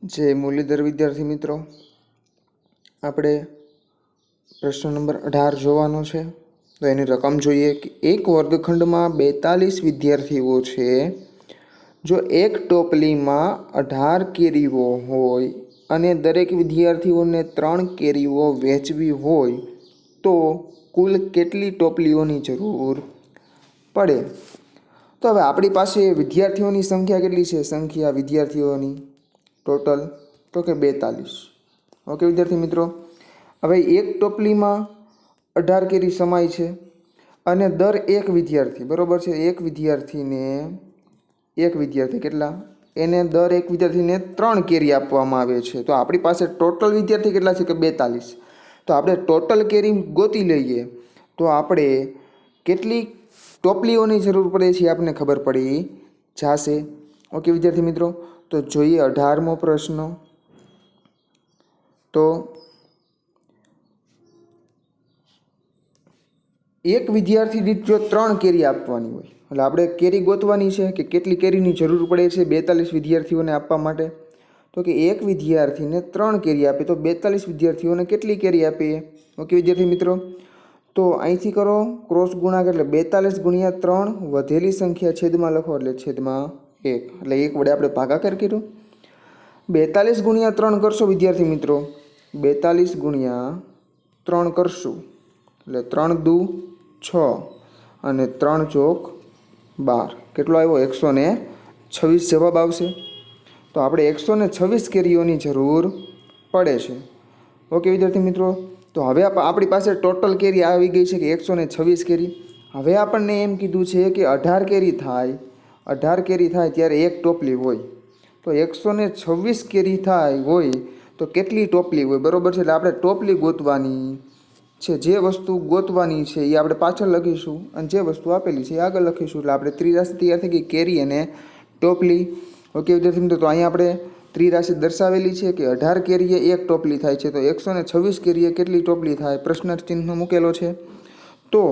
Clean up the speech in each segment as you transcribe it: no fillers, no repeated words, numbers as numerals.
જે મુરલીધર વિદ્યાર્થી મિત્રો, આપણે પ્રશ્ન નંબર 18 જોવાનો છે. તો એની રકમ જોઈએ કે એક વર્ગખંડમાં 42 વિદ્યાર્થીઓ છે. જો એક ટોપલીમાં 18 કેરીઓ હોય અને દરેક વિદ્યાર્થીઓને 3 કેરીઓ વહેંચવી હોય તો કુલ કેટલી ટોપલીઓની જરૂર પડે? તો હવે આપણી પાસે વિદ્યાર્થીઓની સંખ્યા કેટલી છે? સંખ્યા વિદ્યાર્થીઓની ટોટલ તો કે 42. ઓકે વિદ્યાર્થી મિત્રો, હવે એક ટોપલીમાં 18 કેરી સમાય છે અને દર એક વિદ્યાર્થી, બરાબર છે, એક વિદ્યાર્થી કેટલા? એને દર એક વિદ્યાર્થીને 3 કેરી આપવામાં આવે છે. તો આપણી પાસે ટોટલ વિદ્યાર્થી કેટલા છે કે 42. તો આપણે ટોટલ કેરી ગોતી લઈએ તો આપણે કેટલી ટોપલીઓની જરૂર પડે છે આપણને ખબર પડી જશે. ઓકે વિદ્યાર્થી મિત્રો, તો જોઈએ 18મો પ્રશ્ન. તો એક વિદ્યાર્થી દીઠ જો 3 કેરી આપવાની હોય, એટલે આપણે કેરી ગોતવાની છે કે કેટલી કેરીની જરૂર પડે છે 42 વિદ્યાર્થીઓને આપવા માટે. તો કે એક વિદ્યાર્થીને 3 કેરી આપે તો 42 વિદ્યાર્થીઓને કેટલી કેરી આપીએ? ઓકે વિદ્યાર્થી મિત્રો, તો અહીંથી કરો ક્રોસ ગુણાકાર, એટલે 42 ગુણ્યા 3, વધેલી સંખ્યા છેદમાં લખો એટલે છેદમાં 1, એટલે 1 વડે આપણે ભાગાકાર કર્યો. 42 ગુણ્યા 3 કરશો વિદ્યાર્થી મિત્રો, 42 ગુણ્યા 3 કરશું એટલે 3 દુ 6 અને 3 ચોક 12, કેટલો આવ્યો? 126 જવાબ આવશે. તો આપણે 126 કેરીઓની જરૂર પડે છે. ઓકે વિદ્યાર્થી મિત્રો, તો હવે આપણી પાસે ટોટલ કેરી આવી ગઈ છે કે 126 કેરી. હવે આપણને એમ કીધું છે કે 18 કેરી થાય ત્યારે એક ટોપલી હોય. તો 126 કેરી હોય તો કેટલી ટોપલી હોય? બરાબર છે, એટલે આપણે ટોપલી ગોતવાની છે. જે વસ્તુ ગોતવાની છે એ આપણે પાછળ લખીશું અને જે વસ્તુ આપેલી છે એ આગળ લખીશું. એટલે આપણે ત્રિરાશિ તૈયાર થઈ ગઈ, કેરી અને ટોપલી. ઓકે વિદ્યાર્થી મિત્રો, તો અહીંયા આપણે ત્રિરાશિ દર્શાવેલી છે કે 18 કેરીએ એક ટોપલી થાય છે. તો 126 કેરીએ કેટલી ટોપલી થાય? પ્રશ્ન ચિહ્ન મૂકેલો છે. તો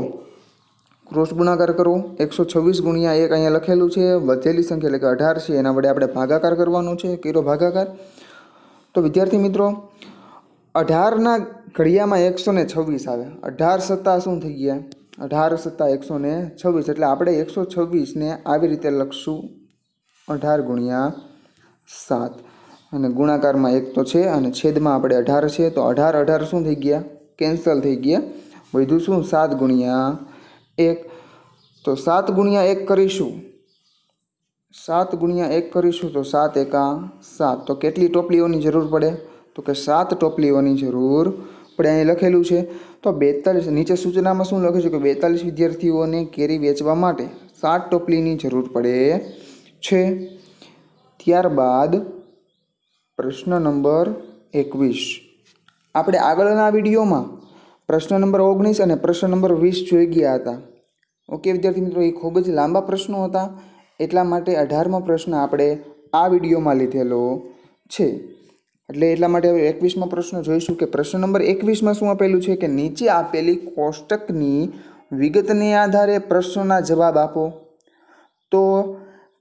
ક્રોસ ગુણાકાર કરો, 126 ગુણ્યા 1 અહીંયા લખેલું છે. વધેલી સંખ્યા એટલે કે 18 છે એના વડે આપણે ભાગાકાર કરવાનો છે. કર્યો ભાગાકાર. તો વિદ્યાર્થી મિત્રો, 18ના ઘડિયામાં 126 આવે. 18 સત્તા શું થઈ ગયા? 18 સત્તા 126, એટલે આપણે 126ને આવી રીતે લખશું 18 ગુણ્યા 7, અને ગુણાકારમાં 1 તો છે અને છેદમાં આપણે 18 છે. તો 18 શું થઈ ગયા? કેન્સલ થઈ ગયા. વધ્યું શું? 7 ગુણ્યા 1. તો 7 ગુણ્યા 1 કરીશું, 7 ગુણ્યા 1 કરીશું તો 7 એકા 7. તો કેટલી ટોપલીઓની જરૂર પડે? તો કે 7 ટોપલીઓની જરૂર પડે. અહીં લખેલું છે. તો 42, નીચે સૂચનામાં શું લખ્યું છે કે 42 વિદ્યાર્થીઓને કેરી વેચવા માટે 7 ટોપલીની જરૂર પડે છે. ત્યારબાદ પ્રશ્ન નંબર 21. આપણે આગળના વિડીયોમાં પ્રશ્ન નંબર 19 અને પ્રશ્ન નંબર 20 જોઈ ગયા હતા. ઓકે વિદ્યાર્થી મિત્રો, એ ખૂબ જ લાંબા પ્રશ્નો હતા, એટલા માટે 18મો પ્રશ્ન આપણે આ વિડીયોમાં લીધેલો છે. એટલા માટે હવે 21મો પ્રશ્ન જોઈશું કે પ્રશ્ન નંબર 21માં શું આપેલું છે કે નીચે આપેલી કોષ્ટકની વિગતને આધારે પ્રશ્નોના જવાબ આપો. તો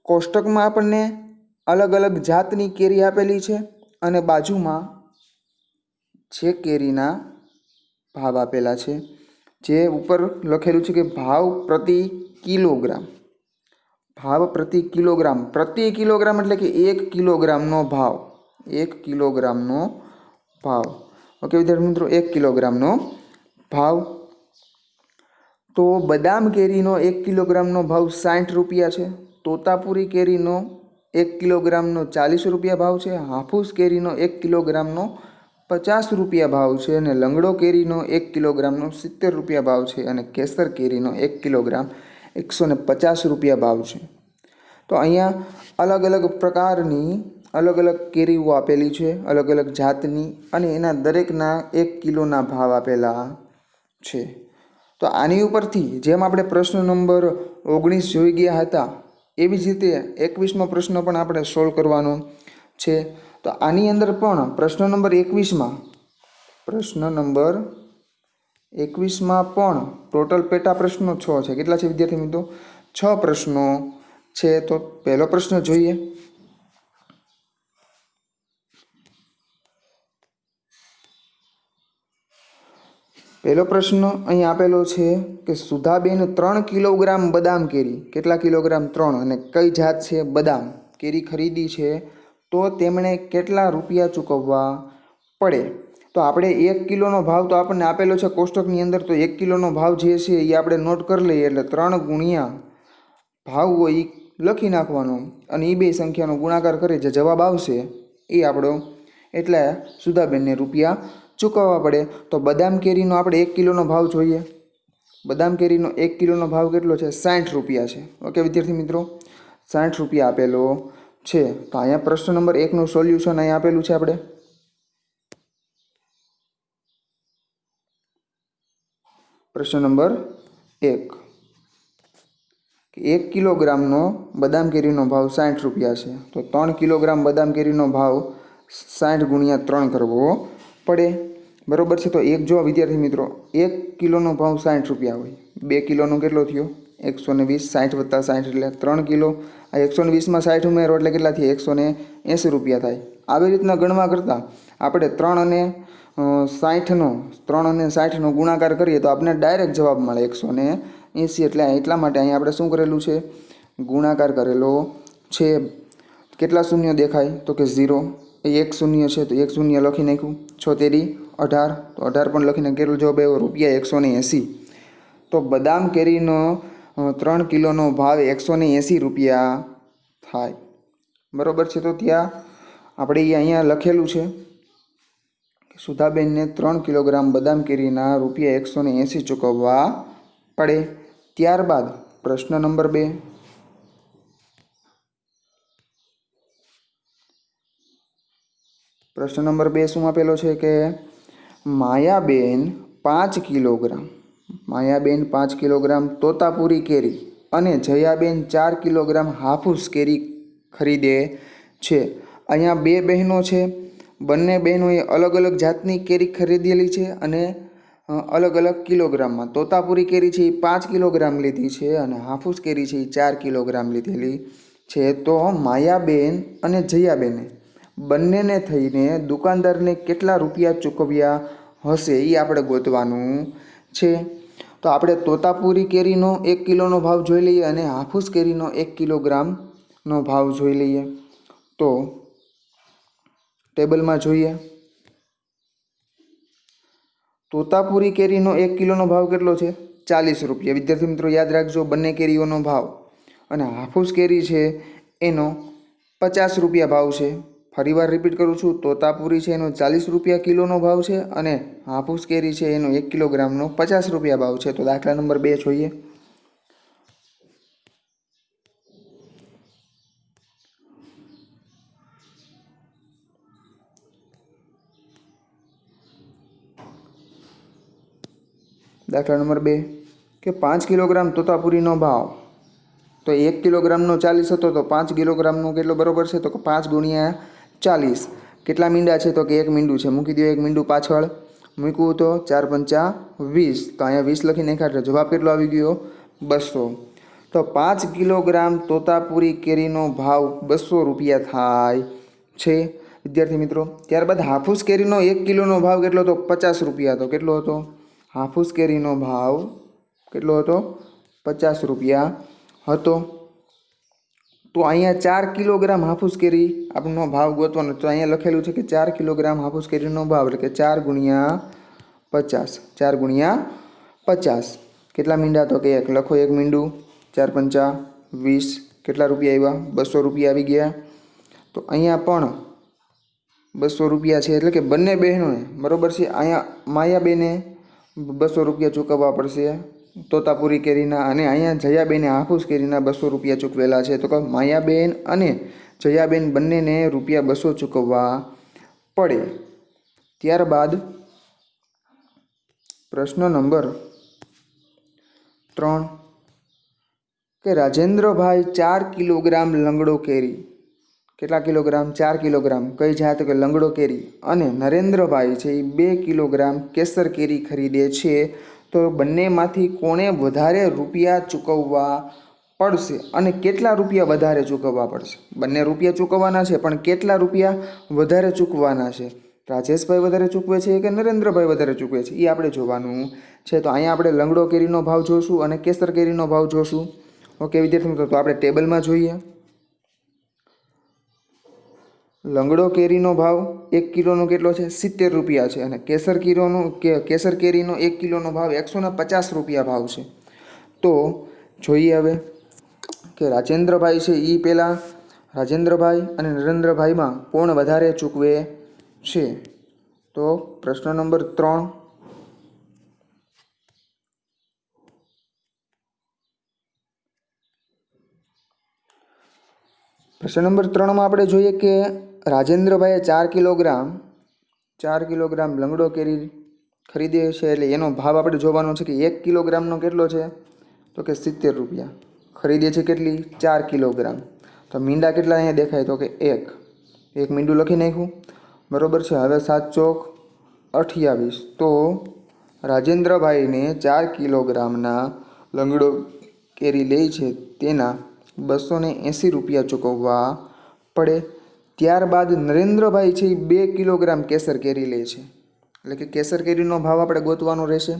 કોષ્ટકમાં આપણને અલગ અલગ જાતની કેરી આપેલી છે અને બાજુમાં જે કેરીના ભાવ આપેલા છે, જે ઉપર લખેલું છે કે ભાવ પ્રતિ કિલોગ્રામ. ભાવ પ્રતિ કિલોગ્રામ, પ્રતિ કિલોગ્રામ એટલે કે 1 કિલોગ્રામનો ભાવ, 1 કિલોગ્રામનો ભાવ. ઓકે વિદ્યાર્થી મિત્રો, 1 કિલોગ્રામનો ભાવ. તો બદામ કેરીનો 1 કિલોગ્રામનો ભાવ 60 રૂપિયા છે. તોતાપુરી કેરીનો 1 કિલોગ્રામનો 40 રૂપિયા ભાવ છે. હાફૂસ કેરીનો 1 કિલોગ્રામનો 50 રૂપિયા ભાવ છે. અને લંગડો કેરીનો 1 કિલોગ્રામનો 70 રૂપિયા ભાવ છે. અને કેસર કેરીનો 1 કિલોગ્રામ 150 રૂપિયા ભાવ છે. તો અહીંયા અલગ અલગ પ્રકારની અલગ અલગ કેરીઓ આપેલી છે, અલગ અલગ જાતની, અને એના દરેકના 1 કિલોના ભાવ આપેલા છે. તો આની ઉપરથી જેમ આપણે પ્રશ્ન નંબર 19 જોઈ ગયા હતા એવી જ રીતે 21મો પ્રશ્ન પણ આપણે સોલ્વ કરવાનો છે. તો આની અંદર પણ પ્રશ્ન નંબર 21માં પણ ટોટલ પેટા પ્રશ્નો 6 છે. કેટલા છે વિદ્યાર્થી મિત્રો? 6 પ્રશ્નો છે. તો પહેલો પ્રશ્ન જોઈએ. પહેલો પ્રશ્ન અહીં આપેલો છે કે સુધાબેન 3 કિલોગ્રામ બદામ કેરી, કેટલા કિલોગ્રામ? 3, અને કઈ જાત છે? બદામ કેરી ખરીદી છે તો તેમણે કેટલા રૂપિયા ચૂકવવા પડે? તો આપણે 1 કિલોનો ભાવ તો આપણને આપેલો છે કોષ્ટકની અંદર, તો 1 કિલોનો ભાવ જે છે એ આપણે નોટ કરી લઈએ, એટલે 3 ગુણ્યા ભાવ હોય એ લખી નાખવાનો અને એ બે સંખ્યાનો ગુણાકાર કરી જે જવાબ આવશે એ આપણો એટલે સુધાબેનને રૂપિયા ચૂકવવા પડે. તો બદામ કેરીનો આપણે 1 કિલોનો ભાવ જોઈએ. બદામ કેરીનો 1 કિલોનો ભાવ કેટલો છે? 60 રૂપિયા છે. ઓકે વિદ્યાર્થી મિત્રો, 60 રૂપિયા આપેલો છે. તો અહીંયા પ્રશ્ન નંબર 1નું સોલ્યુશન અહીંયા આપેલું છે. આપણે પ્રશ્ન નંબર 1, 1 કિલોગ્રામનો બદામ કેરીનો ભાવ 60 રૂપિયા છે. તો 3 કિલોગ્રામ બદામ કેરીનો ભાવ 60 ગુણ્યા 3 કરવો પડે. બરોબર છે. તો એક જો વિદ્યાર્થી મિત્રો, 1 કિલોનો ભાવ 60 રૂપિયા હોય, 2 કિલોનો કેટલો થયો? 120. 60 વત્તા 60 એટલે 3 કિલો. આ 120માં 60 ઉમેરો એટલે કેટલા થયા? 180 રૂપિયા થાય. આવી રીતના ગણવા કરતાં આપણે 3 અને 60નો ગુણાકાર કરીએ તો આપણે ડાયરેક્ટ જવાબ મળે 180. એટલે એટલા માટે અહીંયા આપણે શું કરેલું છે? ગુણાકાર કરેલો છે. કેટલા શૂન્ય દેખાય? તો કે 0. એ 1 શૂન્ય છે તો 1 શૂન્ય લખી નાખ્યું. 6 તેરી 18, તો 18 પણ લખીને કેટલો જવાબ આવ્યો? રૂપિયા 180. તો બદામ કેરીનો 3 કિલોનો ભાવ 180 રૂપિયા થાય. બરાબર છે. તો ત્યાં આપણે અહીંયા લખેલું છે સુધાબેનને 3 કિલોગ્રામ બદામ કેરીના રૂપિયા 180 ચૂકવવા પડે. ત્યારબાદ પ્રશ્ન નંબર 2, પ્રશ્ન નંબર 2 શું આપેલો છે કે માયાબેન 5 કિલોગ્રામ તોતાપુરી કેરી અને જયાબેન 4 કિલોગ્રામ હાફૂસ કેરી ખરીદે છે. અહીંયા બે બહેનો છે. બંને બહેનોએ અલગ અલગ જાતની કેરી ખરીદેલી છે અને અલગ અલગ કિલોગ્રામમાં. તોતાપુરી કેરી છે એ 5 કિલોગ્રામ લીધી છે અને હાફૂસ કેરી છે એ 4 કિલોગ્રામ લીધેલી છે. તો માયાબેન અને જયાબેને બંનેને થઈને દુકાનદારને કેટલા રૂપિયા ચૂકવ્યા હશે એ આપણે ગોતવાનું છે. તો આપણે તોતાપુરી કેરીનો 1 કિલોનો ભાવ જોઈ લઈએ અને હાફૂસ કેરીનો 1 કિલોગ્રામનો ભાવ જોઈ લઈએ. તો ટેબલમાં જોઈએ. તોતાપુરી કેરીનો 1 કિલોનો ભાવ કેટલો છે? 40 રૂપિયા. વિદ્યાર્થી મિત્રો યાદ રાખજો બંને કેરીઓનો ભાવ. અને હાફૂસ કેરી છે એનો 50 રૂપિયા ભાવ છે. ફરીવાર રિપીટ કરું છું, તોતાપુરી છે એનો 40 રૂપિયા કિલોનો ભાવ છે અને હાફૂસ કેરી છે એનો 1 કિલોગ્રામનો 50 રૂપિયા ભાવ છે. તો દાખલા નંબર 2 જોઈએ. દાખલા નંબર 2 કે 5 કિલોગ્રામ તોતાપુરીનો ભાવ, તો 1 કિલોગ્રામનો 40 હતો તો 5 કિલોગ્રામનો કેટલો બરોબર છે? તો 5 ગુણ્યા 40. કેટલા મીંડા છે? તો કે 1 મીંડું છે. મૂકી દો 1 મીંડું પાછળ. મૂક્યું તો 4 પંચા 20. તો અહીંયા 20 લખી નાખ્યા એટલે જવાબ કેટલો આવી ગયો? 200. તો 5 કિલોગ્રામ તોતાપુરી કેરીનો ભાવ 200 રૂપિયા થાય છે વિદ્યાર્થી મિત્રો. ત્યારબાદ હાફૂસ કેરીનો 1 કિલોનો ભાવ કેટલો હતો? 50 રૂપિયા હતો. કેટલો હતો? હાફૂસ કેરીનો ભાવ કેટલો હતો? 50 રૂપિયા હતો. તો અહીંયા 4 કિલોગ્રામ હાફૂસ કેરી આપણો ભાવ ગોતવાનો. તો અહીંયા લખેલું છે કે 4 કિલોગ્રામ હાફૂસ કેરીનો ભાવ એટલે કે 4 ગુણ્યા 50. 4 ગુણ્યા 50. કેટલા મીંડા? તો કે 1. લખો 1 મીંડું. 4 પંચા 20. કેટલા રૂપિયા આવ્યા? 200 રૂપિયા આવી ગયા. તો અહીંયા પણ 200 રૂપિયા છે એટલે કે બંને બહેનોને બરાબર છે. અહીંયા માયાબેને 200 રૂપિયા ચૂકવવા પડશે તોતાપુરી કેરીના, અને અહીંયા જયાબેને હાફૂસ કેરીના 200 રૂપિયા ચૂકવેલા છે. તો કે માયાબેન અને જયાબેન બંનેને રૂપિયા 200 ચૂકવવા પડે. ત્યારબાદ પ્રશ્ન નંબર 3 કે રાજેન્દ્રભાઈ 4 કિલોગ્રામ લંગડો કેરી, કેટલા કિલોગ્રામ? 4 કિલોગ્રામ. કઈ જાત? કે લંગડો કેરી. અને નરેન્દ્રભાઈ છે એ 2 કિલોગ્રામ કેસર કેરી ખરીદે છે. તો બંનેમાંથી કોણે વધારે રૂપિયા ચૂકવવા પડશે અને કેટલા રૂપિયા વધારે ચૂકવવા પડશે? બંને રૂપિયા ચૂકવવાના છે પણ કેટલા રૂપિયા વધારે ચૂકવવાના છે? રાજેશભાઈ વધારે ચૂકવે છે કે નરેન્દ્રભાઈ વધારે ચૂકવે છે એ આપણે જોવાનું છે. તો અહીંયા આપણે લંગડો કેરીનો ભાવ જોશું અને કેસર કેરીનો ભાવ જોશું. ઓકે વિદ્યાર્થી મિત્રો, તો આપણે ટેબલમાં જોઈએ. લંગડો કેરીનો ભાવ 1 કિલોનો કેટલો છે? 70 રૂપિયા છે. અને કેસર કેરીનો 1 કિલોનો ભાવ 150 રૂપિયા ભાવ છે. તો જોઈએ હવે કે રાજેન્દ્રભાઈ છે એ પહેલાં રાજેન્દ્રભાઈ અને નરેન્દ્રભાઈમાં કોણ વધારે ચૂકવે છે? તો પ્રશ્ન નંબર 3. પ્રશ્ન નંબર 3માં આપણે જોઈએ કે રાજેન્દ્રભાઈએ 4 કિલોગ્રામ લંગડો કેરી ખરીદે છે. એટલે એનો ભાવ આપણે જોવાનો છે કે 1 કિલોગ્રામનો કેટલો છે? તો કે 70 રૂપિયા. ખરીદે છે કેટલી? 4 કિલોગ્રામ. તો મીંડા કેટલા અહીંયા દેખાય? તો કે 1 મીંડું લખી નાખ્યું. બરાબર છે. હવે 7 ચોક 28. તો રાજેન્દ્રભાઈને 4 કિલોગ્રામના લંગડો કેરી લે છે તેના 280 રૂપિયા ચૂકવવા પડે. ત્યારબાદ નરેન્દ્રભાઈ છે એ 2 કિલોગ્રામ કેસર કેરી લે છે. એટલે કે કેસર કેરીનો ભાવ આપણે ગોતવાનો રહેશે.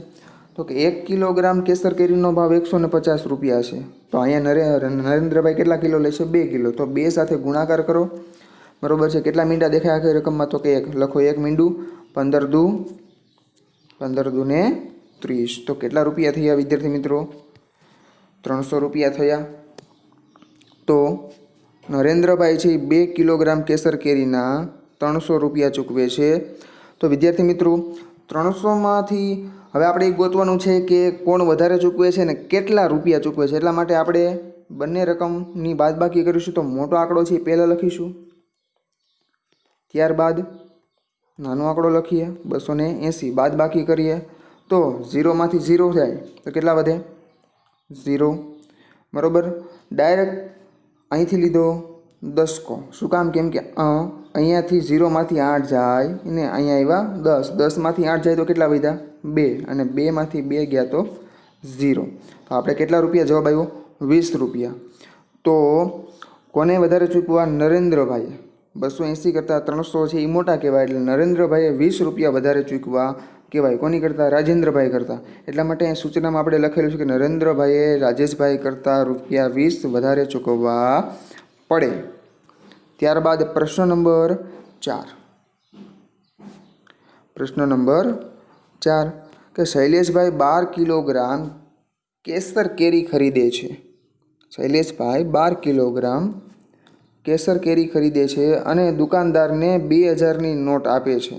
તો કે 1 કિલોગ્રામ કેસર કેરીનો ભાવ 150 રૂપિયા છે. તો અહીંયા નરેન્દ્રભાઈ કેટલા કિલો લે છે? 2 કિલો. તો 2 સાથે ગુણાકાર કરો. બરાબર છે. કેટલા મીંડા દેખાય આખી રકમમાં? તો કે 1. લખો 1 મીંડું. 15 દુ ને 30. તો કેટલા રૂપિયા થયા વિદ્યાર્થી મિત્રો? 300 રૂપિયા થયા. તો નરેન્દ્રભાઈ છે 2 કિલોગ્રામ કેસર કેરીના 300 રૂપિયા ચૂકવે છે. તો વિદ્યાર્થી મિત્રો 300માંથી હવે આપણે એ ગોતવાનું છે કે કોણ વધારે ચૂકવે છે ને કેટલા રૂપિયા ચૂકવે છે. એટલા માટે આપણે બંને રકમની બાદબાકી કરીશું. તો મોટો આંકડો છે એ પહેલાં લખીશું, ત્યારબાદ નાનો આંકડો લખીએ 280. બાદબાકી કરીએ તો 0માંથી 0 જાય તો કેટલા વધે? 0. બરાબર. ડાયરેક્ટ અહીંથી લીધો 10. શું કામ? કેમ કે અહીંયાથી 0માંથી 8 જાય ને અહીંયા આવ્યા 10. 10માંથી 8 જાય તો કેટલા વધ્યા? 2. અને 2માંથી 2 ગયા તો 0. તો આપણે કેટલા રૂપિયા જવાબ આવ્યો? 20 રૂપિયા. તો કોને વધારે ચૂકવા? નરેન્દ્રભાઈએ. 280 કરતાં 300 છે એ મોટા કહેવાય. એટલે નરેન્દ્રભાઈએ 20 રૂપિયા વધારે ચૂકવા કહેવાય. કોની કરતાં? રાજેન્દ્રભાઈ કરતાં. એટલા માટે અહીં સૂચનામાં આપણે લખેલું છે કે નરેન્દ્રભાઈએ રાજેશભાઈ કરતાં રૂપિયા 20 વધારે ચૂકવવા પડે. ત્યારબાદ પ્રશ્ન નંબર 4. પ્રશ્ન નંબર 4 કે શૈલેષભાઈ 12 કિલોગ્રામ કેસર કેરી ખરીદે છે. શૈલેષભાઈ 12 કિલોગ્રામ કેસર કેરી ખરીદે છે અને દુકાનદારને 2000ની નોટ આપે છે.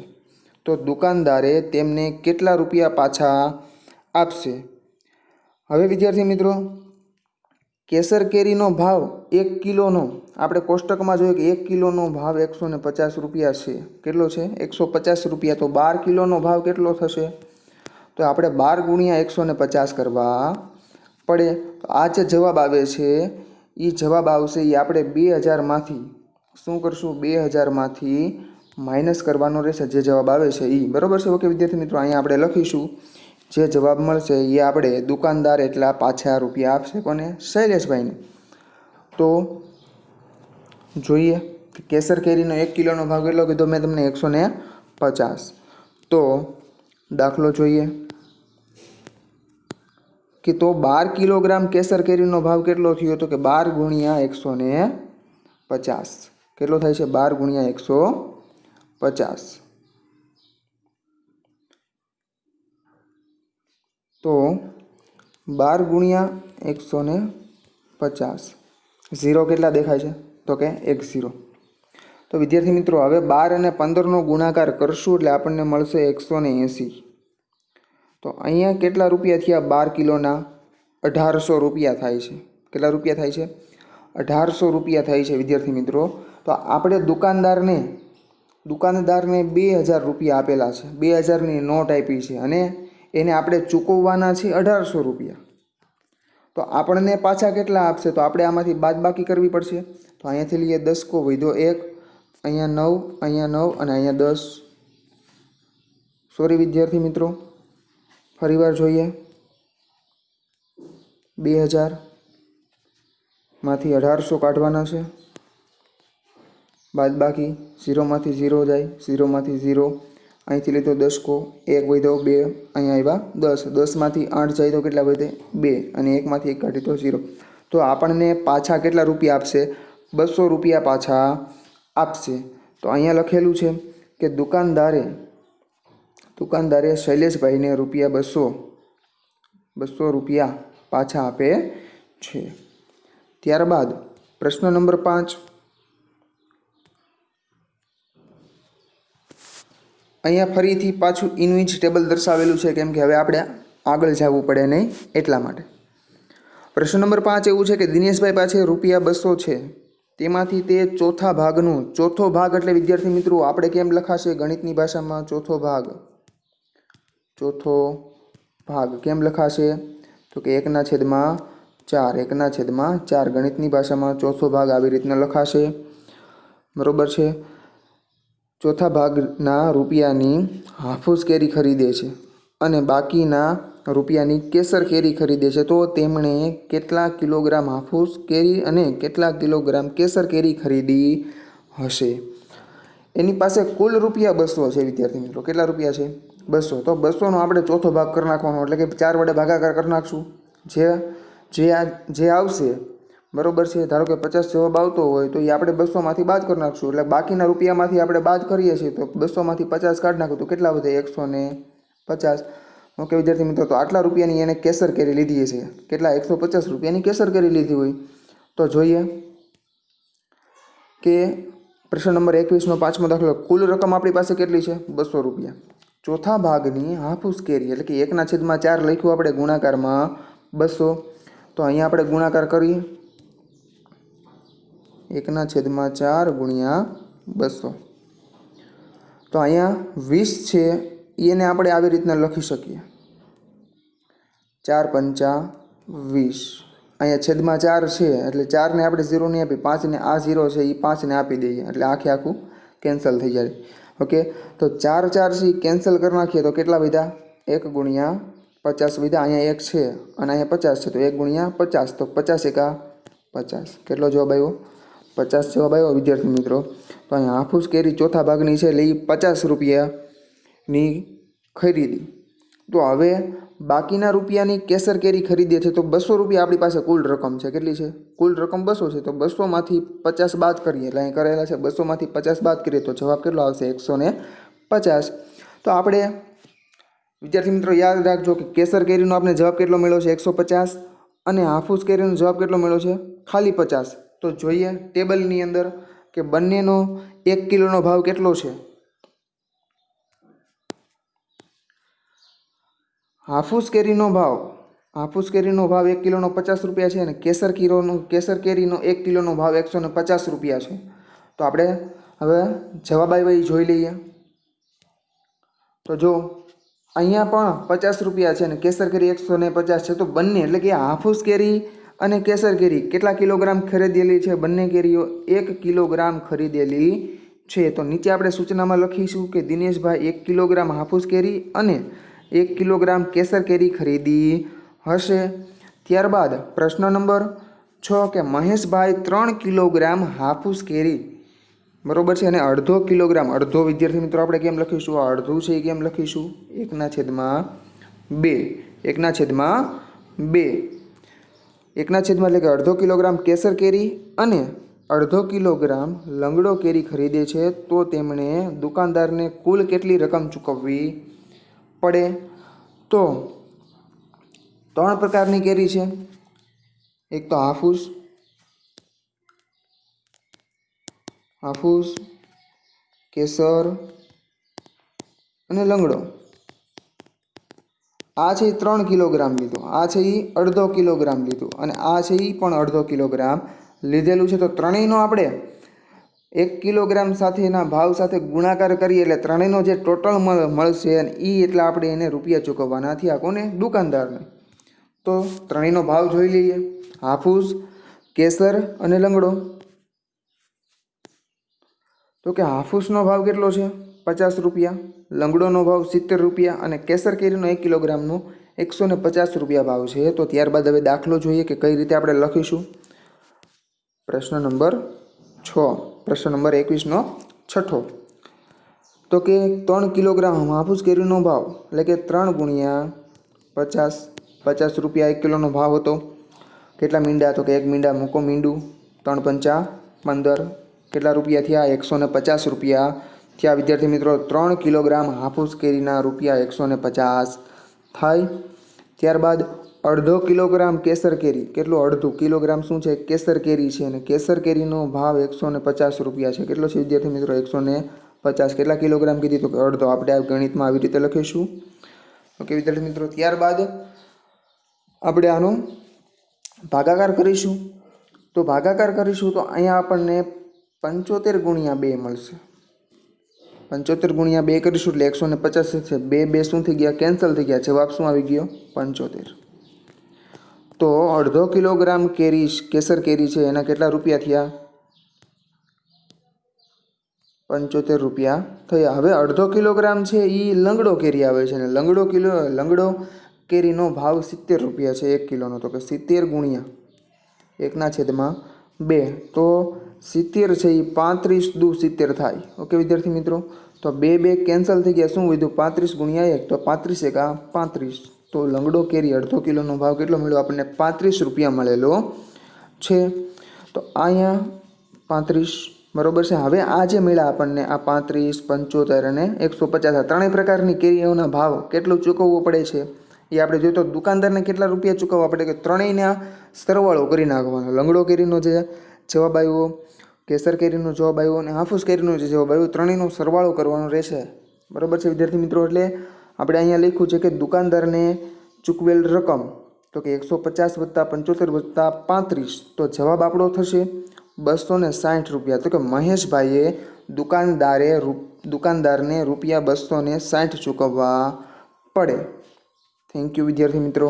તો દુકાનદારે તેમને કેટલા રૂપિયા પાછા આપશે? હવે વિદ્યાર્થી મિત્રો કેસર કેરીનો ભાવ 1 કિલોનો આપણે કોષ્ટકમાં જોઈએ કે 1 કિલોનો ભાવ 150 રૂપિયા છે. કેટલો છે? 150 રૂપિયા. તો 12 કિલોનો ભાવ કેટલો થશે? તો આપણે 12 ગુણ્યા 150 કરવા પડે. તો આ જે જવાબ આવે છે એ જવાબ આવશે એ આપણે 2000માંથી શું કરશું? 2000માંથી માઇનસ કરવાનો રહેશે. જે જવાબ આવે છે એ. બરાબર છે. ઓકે વિદ્યાર્થી મિત્રો, અહીંયા આપણે લખીશું જે જવાબ મળશે એ આપણે દુકાનદાર એટલા પાછા રૂપિયા આપશે. કોને? શૈલેષભાઈને. તો જોઈએ કે કેસર કેરીનો 1 કિલોનો ભાવ કેટલો કીધો મેં તમને? 150. તો દાખલો જોઈએ કે તો 12 કિલોગ્રામ કેસર કેરીનો ભાવ કેટલો થયો? તો કે 12 ગુણ્યા 150. કેટલો થાય છે? 12 ગુણ્યા 150. તો 12 ગુણ્યા 150. 0 કેટલા દેખાય છે? તો કે 1 0. તો વિદ્યાર્થી મિત્રો હવે 12 અને 15નો ગુણાકાર કરશું એટલે આપણને મળશે 180. તો અહીંયા કેટલા રૂપિયા થયા? 12 કિલોના 1800 રૂપિયા થાય છે. કેટલા રૂપિયા થાય છે? 1800 રૂપિયા થાય છે વિદ્યાર્થી મિત્રો. તો આપણે દુકાનદારને 2000 રૂપિયા આપેલા છે. 2000ની નોટ આપી છે અને એને આપણે ચૂકવવાના છે 1800 રૂપિયા. તો આપણને પાછા કેટલા આપશે? તો આપણે આમાંથી બાદબાકી કરવી પડશે. તો અહીંયાથી લઈએ 10 કો વધ્યો 1, અહીંયા 9, અહીંયા 9 અને અહીંયા 10. સોરી વિદ્યાર્થી મિત્રો, ફરીવાર જોઈએ. 2000માંથી 1800 કાઢવાના છે. બાદબાકી 0માંથી 0 જાય, 0માંથી 0, અહીંથી લીધો 10 કો, 1 વધ્યો 2, અહીંયા આવ્યા 10, 10માંથી 8 જાય તો કેટલા વધે 2, અને 1માંથી 1 કાઢી તો 0. તો આપણને પાછા કેટલા રૂપિયા આપશે? 200 રૂપિયા પાછા આપશે. તો અહીંયા લખેલું છે કે દુકાનદારે શૈલેષભાઈને રૂપિયા 200 રૂપિયા પાછા આપે છે. ત્યારબાદ પ્રશ્ન નંબર 5. અહીંયા ફરીથી પાછું ઇનવિચ ટેબલ દર્શાવેલું છે, કેમ કે હવે આપણે આગળ જવું પડે નહીં એટલા માટે. પ્રશ્ન નંબર 5 એવું છે કે દિનેશભાઈ પાસે રૂપિયા 200 છે, તેમાંથી તે ચોથો ભાગ એટલે વિદ્યાર્થી મિત્રો આપણે કેમ લખાશે ગણિતની ભાષામાં? ચોથો ભાગ કેમ લખાશે? તો કે 1/4 ગણિતની ભાષામાં ચોથો ભાગ આવી રીતના લખાશે. બરોબર છે. ચોથા ભાગના રૂપિયાની હાફૂસ કેરી ખરીદે છે અને બાકીના રૂપિયાની કેસર કેરી ખરીદે છે, તો તેમણે કેટલા કિલોગ્રામ હાફૂસ કેરી અને કેટલા કિલોગ્રામ કેસર કેરી ખરીદી હશે? એની પાસે કુલ રૂપિયા 200 છે વિદ્યાર્થી મિત્રો. કેટલા રૂપિયા છે? 200. તો 200નો આપણે ચોથો ભાગ કરી નાખવાનો, એટલે કે 4 વડે ભાગાકાર કરી નાખશું. જે આવશે બરોબર છે. ધારો કે 50 જવાબ આવતો હોય તો એ આપણે 200માંથી બાદ કરી નાખશું, એટલે બાકીના રૂપિયામાંથી આપણે બાદ કરીએ છીએ તો 200માંથી 50 કાઢી નાખું તો કેટલા વધે? 150. ઓકે વિદ્યાર્થી મિત્રો, તો આટલા રૂપિયાની એને કેસર કેરી લીધી છે. કેટલા? 150 રૂપિયાની કેસર કેરી લીધી હોય તો જોઈએ કે પ્રશ્ન નંબર 21નો 5મો દાખલો. કુલ રકમ આપણી પાસે કેટલી છે? 200 રૂપિયા. ચોથા ભાગની હાફૂસ કેરી એટલે કે 1/4 લખ્યું આપણે ગુણાકારમાં 200. તો અહીંયા આપણે ગુણાકાર કરીએ. 1/4 ગુણ્યા 200. તો અહીંયા 20 છે, એને આપણે આવી રીતના લખી શકીએ. 4 પંચા 20. અહીંયા છેદમાં 4 છે એટલે 4ને આપણે 0 નહીં આપી, 5ને આ 0 છે એ 5ને આપી દઈએ એટલે આખું કેન્સલ થઈ જાય. ઓકે, તો 4 છે એ કેન્સલ કરી નાખીએ તો કેટલા વધ્યા? 1/50 વધ્યા. અહીંયા 1 છે અને અહીંયા 50 છે તો 1/50, તો 50 × 50. કેટલો જવાબ આવ્યો? 50 જવાબ આવ્યો વિદ્યાર્થી મિત્રો. તો અહીંયા હાફૂસ કેરી ચોથા ભાગની છે એટલે 50 રૂપિયાની ખરીદી. તો હવે બાકીના રૂપિયાની કેસર કેરી ખરીદે છે તો 200 રૂપિયા આપણી પાસે કુલ રકમ છે. કેટલી છે? કુલ રકમ 200 છે. તો 200માંથી 50 બાદ કરીએ, એટલે અહીં કરેલા છે 200માંથી 50 બાદ કરીએ તો જવાબ કેટલો આવશે? 150. તો આપણે વિદ્યાર્થી મિત્રો યાદ રાખજો કે કેસર કેરીનો આપણે જવાબ કેટલો મળ્યો છે? 150, અને હાફૂસ કેરીનો જવાબ કેટલો મળ્યો છે? ખાલી 50. તો જોઈએ ટેબલની અંદર કે બંનેનો 1 કિલોનો ભાવ કેટલો છે? હાફૂસ કેરીનો ભાવ 1 કિલોનો 50 રૂપિયા છે અને કેસર કેરીનો 1 કિલોનો ભાવ 150 રૂપિયા છે. તો આપણે હવે જવાબ આવ્યો એ જોઈ લઈએ. તો જો અહીંયા પણ 50 રૂપિયા છે અને કેસર કેરી 150 છે. તો બંને એટલે કે હાફૂસ કેરી અને કેસર કેરી કેટલા કિલોગ્રામ ખરીદેલી છે? બંને કેરીઓ 1 કિલોગ્રામ ખરીદેલી છે. તો નીચે આપણે સૂચનામાં લખીશું કે દિનેશભાઈ 1 કિલોગ્રામ હાફૂસ કેરી અને 1 કિલોગ્રામ કેસર કેરી ખરીદી હશે. ત્યારબાદ પ્રશ્ન નંબર 6 કે મહેશભાઈ 3 કિલોગ્રામ હાફૂસ કેરી બરોબર છે અને અડધો કિલોગ્રામ, અડધો વિદ્યાર્થી મિત્રો આપણે કેમ લખીશું? આ અડધું છે એ કેમ લખીશું? 1/2. 1/2 એટલે કે અડધો કિલોગ્રામ કેસર કેરી અને અડધો કિલોગ્રામ લંગડો કેરી ખરીદે છે, તો તેમણે દુકાનદારને કુલ કેટલી રકમ ચૂકવવી પડે? તો 3 પ્રકારની કેરી છે. એક તો હાફૂસ, કેસર અને લંગડો. આ છે એ 3 કિલોગ્રામ લીધો, આ છે એ અડધો કિલોગ્રામ લીધું અને આ છે એ પણ અડધો કિલોગ્રામ લીધેલું છે. તો ત્રણેયનો આપણે 1 કિલોગ્રામ સાથેના ભાવ સાથે ગુણાકાર કરીએ એટલે ત્રણેયનો જે ટોટલ મળશે અને એ એટલા આપણે એને રૂપિયા ચૂકવવાના થયા. કોને? દુકાનદારને. તો ત્રણેયનો ભાવ જોઈ લઈએ. હાફૂસ, કેસર અને લંગડો. તો કે હાફૂસનો ભાવ કેટલો છે? 50 રૂપિયા, લંગડોનો ભાવ 70 રૂપિયા અને કેસર કેરીનો 1 કિલોગ્રામનો 150 રૂપિયા ભાવ છે. તો ત્યારબાદ હવે દાખલો જોઈએ કે કઈ રીતે આપણે લખીશું. પ્રશ્ન નંબર 6. પ્રશ્ન નંબર 21નો છઠ્ઠો, તો કે 3 કિલોગ્રામ હાફૂસ કેરીનો ભાવ એટલે કે 3 ગુણ્યા 50 રૂપિયા 1 કિલોનો ભાવ હતો. કેટલા મીંડા? તો કે 1 મીંડા મૂકો મીંડું, 3 પંચા 15, કેટલા રૂપિયા થયા? 150 રૂપિયા થયા. વિદ્યાર્થી મિત્રો 3 કિલોગ્રામ હાફૂસ કેરીના રૂપિયા 150 થાય. ત્યારબાદ અડધો કિલોગ્રામ કેસર કેરી, કેટલું? અડધું કિલોગ્રામ શું છે? કેસર કેરી છે, અને કેસર કેરીનો ભાવ 150 રૂપિયા છે. કેટલો છે વિદ્યાર્થી મિત્રો? 150. કેટલા કિલોગ્રામ કીધી? તો કે અડધો. આપણે આ ગણિતમાં આવી રીતે લખીશું. ઓકે વિદ્યાર્થી મિત્રો, ત્યારબાદ આપણે આનો ભાગાકાર કરીશું. તો ભાગાકાર કરીશું તો અહીંયા આપણને 75 ગુણ્યા 2 મળશે. 75 ગુણ્યા 2 કરીશું એટલે 150 છે. 2 શું થઈ ગયા? કેન્સલ થઈ ગયા. જવાબ શું આવી ગયો? 75. તો અડધો કિલોગ્રામ કેસર કેરી છે એના કેટલા રૂપિયા થયા? 75 રૂપિયા થયા. હવે અડધો કિલોગ્રામ છે એ લંગડો કેરી આવે છે, અને લંગડો કેરીનો ભાવ 70 રૂપિયા છે 1 કિલોનો. તો કે 70 ગુણ્યા 1/2, તો 70 છે એ 35 દુ 70 થાય. ઓકે વિદ્યાર્થી મિત્રો, તો 2 કેન્સલ થઈ ગયા. શું વધ્યું? 35 ગુણ્યા 1, તો 35 એકા 35. તો લંગડો કેરી અડધો કિલોનો ભાવ કેટલો મળ્યો આપણને? 35 રૂપિયા મળેલો છે. તો અહીંયા 35 બરાબર છે. હવે આ જે મળ્યા આપણને આ 35, 75 અને 150, આ ત્રણેય પ્રકારની કેરીઓના ભાવ કેટલું ચૂકવવું પડે છે એ આપણે જોઈએ. તો દુકાનદારને કેટલા રૂપિયા ચૂકવવા પડે? કે ત્રણેયના સરવાળો કરી નાખવાનો. લંગડો કેરીનો જે જવાબ આવ્યો, કેસર કેરીનો જવાબ આવ્યો અને હાફૂસ કેરીનો જે જવાબ આવ્યો, ત્રણેયનો સરવાળો કરવાનો રહેશે. બરાબર છે વિદ્યાર્થી મિત્રો. એટલે આપણે અહીંયા લખ્યું છે કે દુકાનદારને ચૂકવેલ રકમ તો કે 150 વત્તા 75 વત્તા 35, તો જવાબ આપણો થશે 260 રૂપિયા. તો કે મહેશભાઈએ દુકાનદારને રૂપિયા 260 ચૂકવવા પડે. થેન્ક યુ વિદ્યાર્થી મિત્રો.